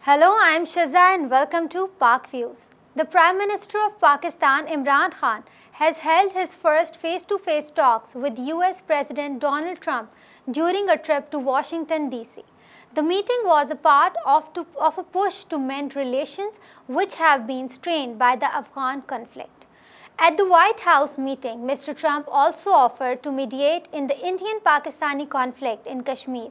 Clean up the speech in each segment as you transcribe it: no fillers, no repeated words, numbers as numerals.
Hello, I am Shizza and welcome to Pak Views. The Prime Minister of Pakistan, Imran Khan, has held his first face-to-face talks with US President Donald Trump during a trip to Washington, D.C. The meeting was a part of a push to mend relations which have been strained by the Afghan conflict. At the White House meeting, Mr. Trump also offered to mediate in the Indian-Pakistani conflict in Kashmir.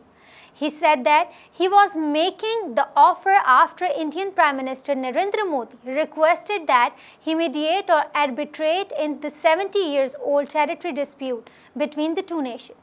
He said that he was making the offer after Indian Prime Minister Narindra Modi requested that he mediate or arbitrate in the 70-year-old territory dispute between the two nations.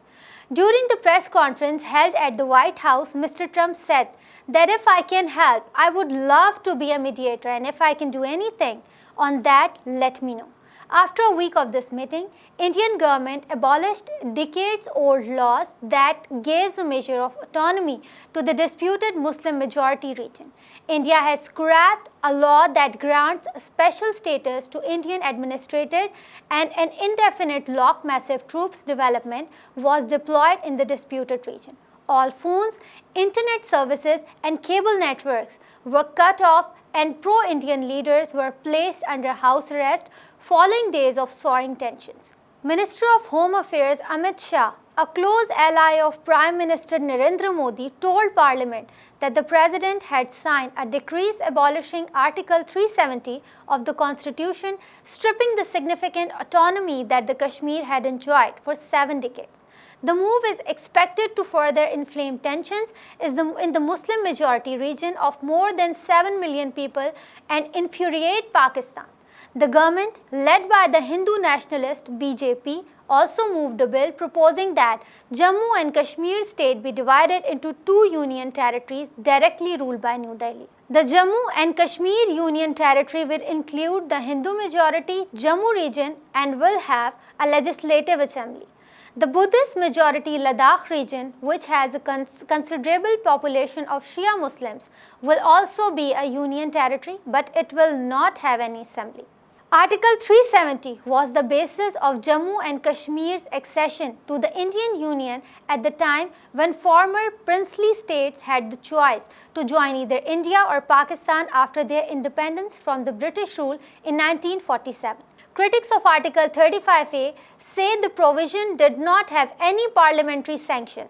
During the press conference held at the White House, Mr. Trump said that if I can help, I would love to be a mediator, and if I can do anything on that, let me know. After a week of this meeting, Indian government abolished decades-old laws that gives a measure of autonomy to the disputed Muslim majority region. India has scrapped a law that grants special status to Indian administrated and an indefinite lock massive troops development was deployed in the disputed region. All phones, internet services and cable networks were cut off and pro-Indian leaders were placed under house arrest following days of soaring tensions. Minister of Home Affairs Amit Shah, a close ally of Prime Minister Narendra Modi, told Parliament that the President had signed a decree abolishing Article 370 of the Constitution, stripping the significant autonomy that the Kashmir had enjoyed for 7 decades. The move is expected to further inflame tensions in the Muslim majority region of more than 7 million people and infuriate Pakistan. The government, led by the Hindu nationalist BJP, also moved a bill proposing that Jammu and Kashmir state be divided into 2 union territories directly ruled by New Delhi. The Jammu and Kashmir Union Territory will include the Hindu majority Jammu region and will have a legislative assembly. The Buddhist majority Ladakh region, which has a considerable population of Shia Muslims, will also be a union territory, but it will not have any assembly. Article 370 was the basis of Jammu and Kashmir's accession to the Indian Union at the time when former princely states had the choice to join either India or Pakistan after their independence from the British rule in 1947. Critics of Article 35A say the provision did not have any parliamentary sanction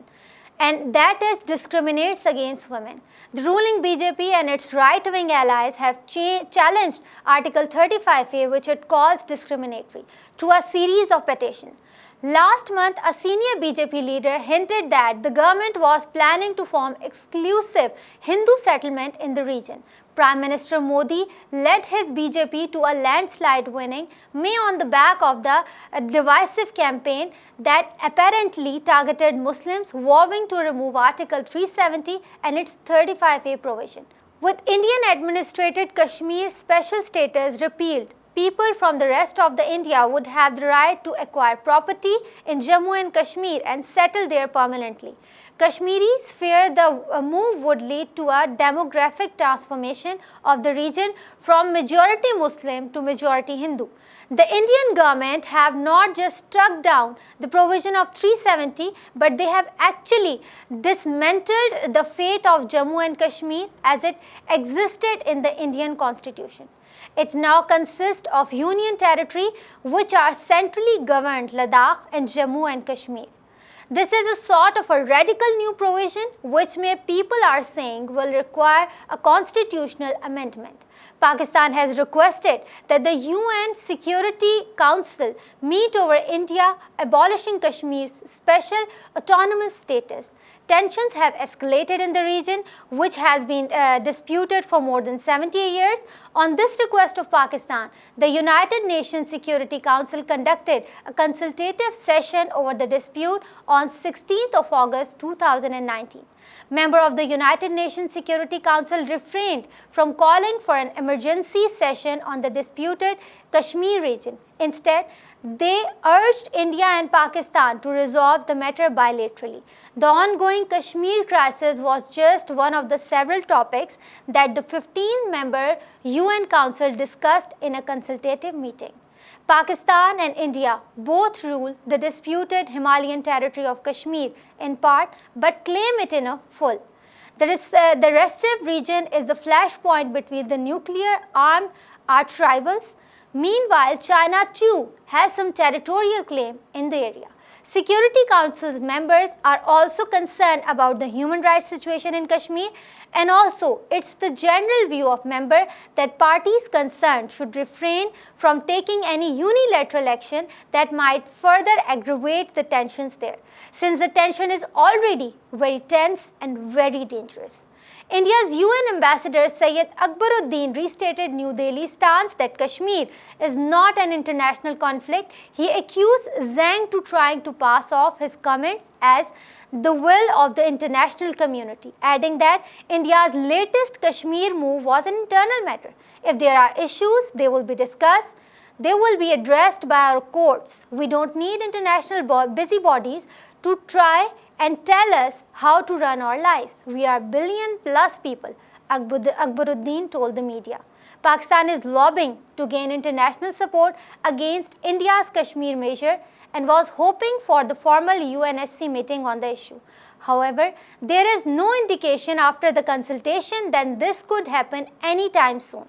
and that it discriminates against women. The ruling BJP and its right-wing allies have challenged Article 35A, which it calls discriminatory, through a series of petitions. Last month, a senior BJP leader hinted that the government was planning to form exclusive Hindu settlement in the region. Prime Minister Modi led his BJP to a landslide winning May on the back of the divisive campaign that apparently targeted Muslims, vowing to remove Article 370 and its 35A provision. With Indian administrated Kashmir's special status repealed, people from the rest of the India would have the right to acquire property in Jammu and Kashmir and settle there permanently. Kashmiris fear the move would lead to a demographic transformation of the region from majority Muslim to majority Hindu. The Indian government have not just struck down the provision of 370, but they have actually dismantled the faith of Jammu and Kashmir as it existed in the Indian constitution. It now consists of union territory which are centrally governed Ladakh and Jammu and Kashmir. This is a sort of a radical new provision which people are saying will require a constitutional amendment. Pakistan has requested that the UN Security Council meet over India abolishing Kashmir's special autonomous status. Tensions have escalated in the region, which has been disputed for more than 70 years. On this request of Pakistan, the United Nations Security Council conducted a consultative session over the dispute on 16th of August 2019. Member of the United Nations Security Council refrained from calling for an emergency session on the disputed Kashmir region. Instead, they urged India and Pakistan to resolve the matter bilaterally. The ongoing Kashmir crisis was just one of the several topics that the 15-member UN Council discussed in a consultative meeting. Pakistan and India both rule the disputed Himalayan territory of Kashmir in part but claim it in a full. The restive region is the flashpoint between the nuclear armed arch rivals. Meanwhile, China too has some territorial claim in the area. Security Council's members are also concerned about the human rights situation in Kashmir, and also it's the general view of members that parties concerned should refrain from taking any unilateral action that might further aggravate the tensions there, since the tension is already very tense and very dangerous. India's UN Ambassador Syed Akbaruddin restated New Delhi's stance that Kashmir is not an international conflict. He accused Zhang to trying to pass off his comments as the will of the international community, adding that India's latest Kashmir move was an internal matter. If there are issues, they will be discussed. They will be addressed by our courts. We don't need international busybodies to try and tell us how to run our lives. We are billion plus people, Akbaruddin told the media. Pakistan is lobbying to gain international support against India's Kashmir measure and was hoping for the formal UNSC meeting on the issue. However, there is no indication after the consultation that this could happen anytime soon.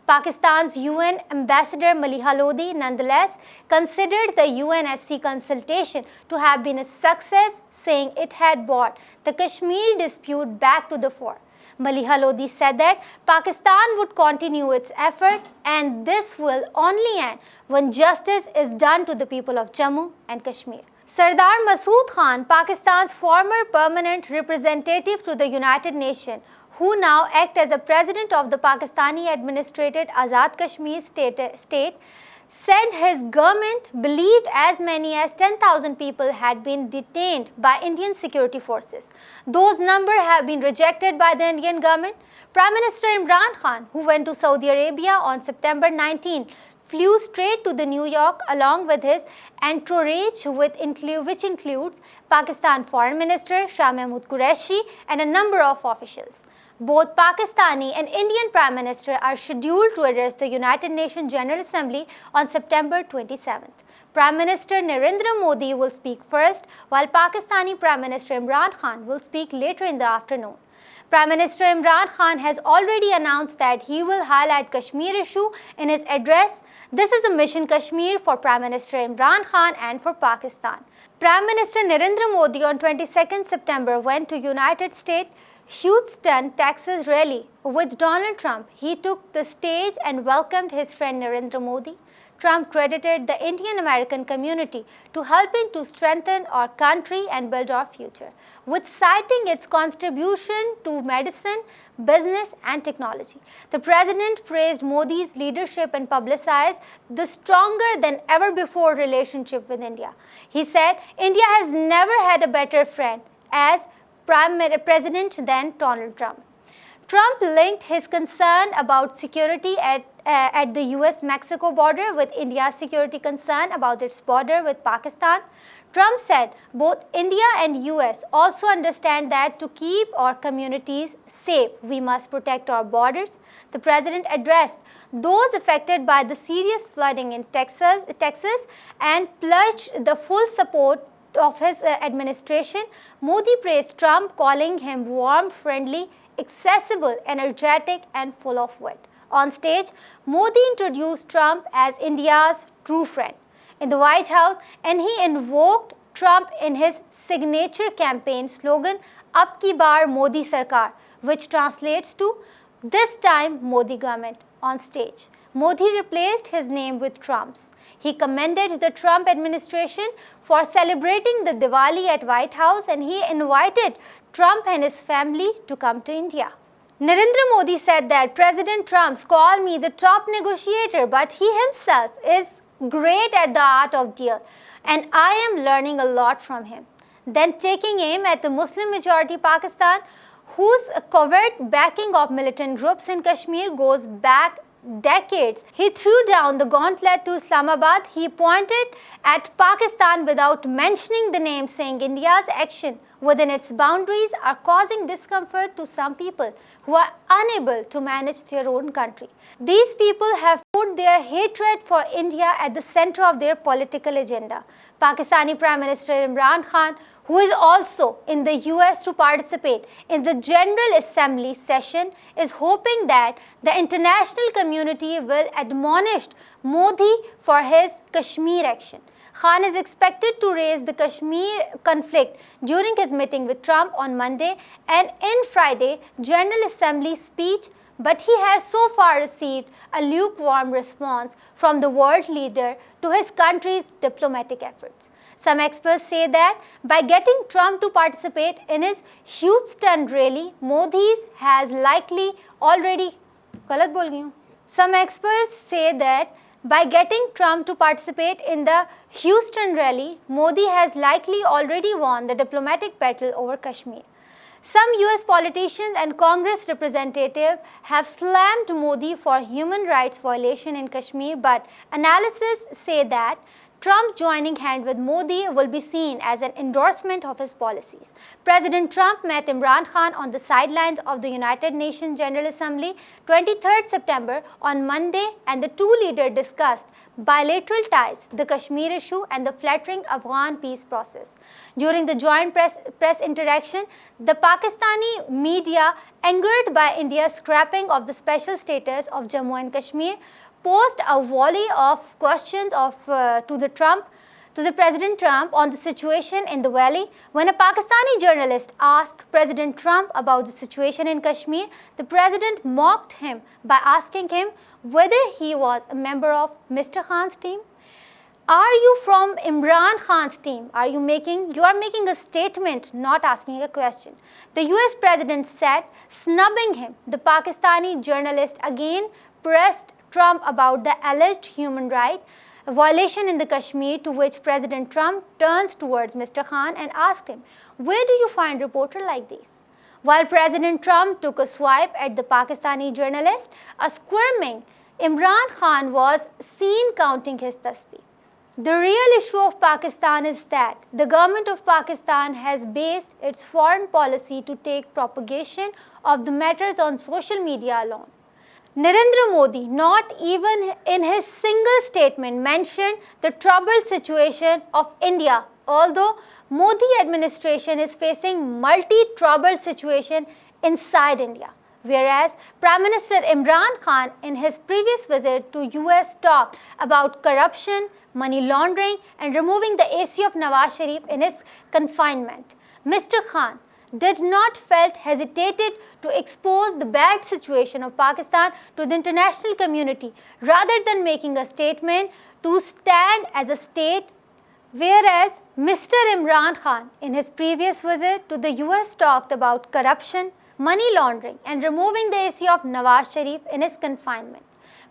Pakistan's UN Ambassador Maliha Lodi nonetheless considered the UNSC consultation to have been a success, saying it had brought the Kashmir dispute back to the fore. Maliha Lodi said that Pakistan would continue its effort and this will only end when justice is done to the people of Jammu and Kashmir. Sardar Masood Khan, Pakistan's former permanent representative to the United Nations, who now acts as a president of the Pakistani-administrated Azad Kashmir state, said his government believed as many as 10,000 people had been detained by Indian security forces. Those numbers have been rejected by the Indian government. Prime Minister Imran Khan, who went to Saudi Arabia on September 19, flew straight to the New York along with his entourage, which includes Pakistan Foreign Minister Shah Mahmood Qureshi and a number of officials. Both Pakistani and Indian Prime Minister are scheduled to address the United Nations General Assembly on September 27th. Prime Minister Narindra Modi will speak first, while Pakistani Prime Minister Imran Khan will speak later in the afternoon. Prime Minister Imran Khan has already announced that he will highlight Kashmir issue in his address. This is a mission Kashmir for Prime Minister Imran Khan and for Pakistan. Prime Minister Narendra Modi on 22nd September went to United States Houston, Texas rally with Donald Trump. He took the stage and welcomed his friend Narendra Modi. Trump credited the Indian American community to helping to strengthen our country and build our future, with citing its contribution to medicine, business and technology. The president praised Modi's leadership and publicized the stronger than ever before relationship with India. He said, India has never had a better friend as President than Donald Trump. Trump linked his concern about security at the US-Mexico border with India's security concern about its border with Pakistan. Trump said both India and US also understand that to keep our communities safe, we must protect our borders. The president addressed those affected by the serious flooding in Texas and pledged the full support of his administration. Modi praised Trump, calling him warm, friendly, accessible, energetic and full of wit. On stage, Modi introduced Trump as India's true friend in the White House, and he invoked Trump in his signature campaign slogan, Ab ki baar Modi Sarkar, which translates to this time Modi government. On stage, Modi replaced his name with Trump's. He commended the Trump administration for celebrating the Diwali at White House, and he invited Trump and his family to come to India. Narendra Modi said that President Trump's called me the top negotiator, but he himself is great at the art of deal, and I am learning a lot from him. Then taking aim at the Muslim majority Pakistan, whose covert backing of militant groups in Kashmir goes back decades, he threw down the gauntlet to Islamabad. He pointed at Pakistan without mentioning the name, saying India's action within its boundaries are causing discomfort to some people who are unable to manage their own country. These people have put their hatred for India at the center of their political agenda. Pakistani Prime Minister Imran Khan, who is also in the US to participate in the General Assembly session, is hoping that the international community will admonish Modi for his Kashmir action. Khan is expected to raise the Kashmir conflict during his meeting with Trump on Monday and in Friday's General Assembly speech, but he has so far received a lukewarm response from the world leader to his country's diplomatic efforts. Some experts say that by getting Trump to participate in his Houston rally, Modi has likely already Some experts say that by getting Trump to participate in the Houston rally, Modi has likely already won the diplomatic battle over Kashmir. Some US politicians and Congress representatives have slammed Modi for human rights violation in Kashmir, but analysts say that Trump joining hand with Modi will be seen as an endorsement of his policies. President Trump met Imran Khan on the sidelines of the United Nations General Assembly 23rd September on Monday, and the two leaders discussed bilateral ties, the Kashmir issue and the flattering Afghan peace process. During the joint press interaction, the Pakistani media, angered by India's scrapping of the special status of Jammu and Kashmir, posed a volley of questions to the President Trump on the situation in the valley. When a Pakistani journalist asked President Trump about the situation in Kashmir, the president mocked him by asking him whether he was a member of Mr. Khan's team. Are you from Imran Khan's team? You are making a statement, not asking a question. The US president said, snubbing him. The Pakistani journalist again pressed Trump about the alleged human rights violation in the Kashmir, to which President Trump turns towards Mr. Khan and asked him, where do you find reporters like these? While President Trump took a swipe at the Pakistani journalist, a squirming Imran Khan was seen counting his tasbih. The real issue of Pakistan is that the government of Pakistan has based its foreign policy to take propagation of the matters on social media alone. Narindra Modi, not even in his single statement, mentioned the troubled situation of India, although Modi administration is facing multi-troubled situation inside India. Whereas Prime Minister Imran Khan in his previous visit to US talked about corruption, money laundering and removing the AC of Nawaz Sharif in his confinement. Mr. Khan did not hesitated to expose the bad situation of Pakistan to the international community rather than making a statement to stand as a state, whereas Mr. Imran Khan in his previous visit to the US talked about corruption, money laundering and removing the AC of Nawaz Sharif in his confinement.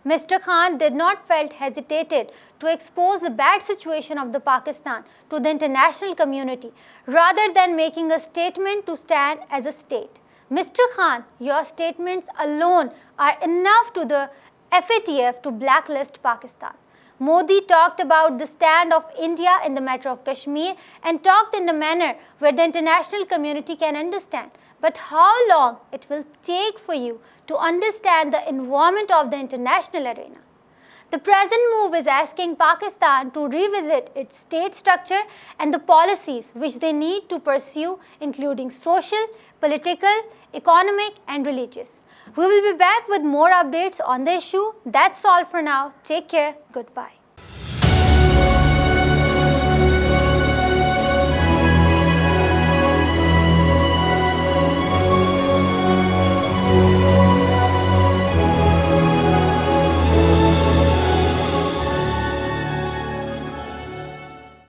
Mr. Khan did not hesitated to expose the bad situation of the Pakistan to the international community rather than making a statement to stand as a state. Mr. Khan, your statements alone are enough to the FATF to blacklist Pakistan. Modi talked about the stand of India in the matter of Kashmir and talked in a manner where the international community can understand. But how long it will take for you to understand the environment of the international arena? The present move is asking Pakistan to revisit its state structure and the policies which they need to pursue, including social, political, economic and religious. We will be back with more updates on the issue. That's all for now. Take care. Goodbye.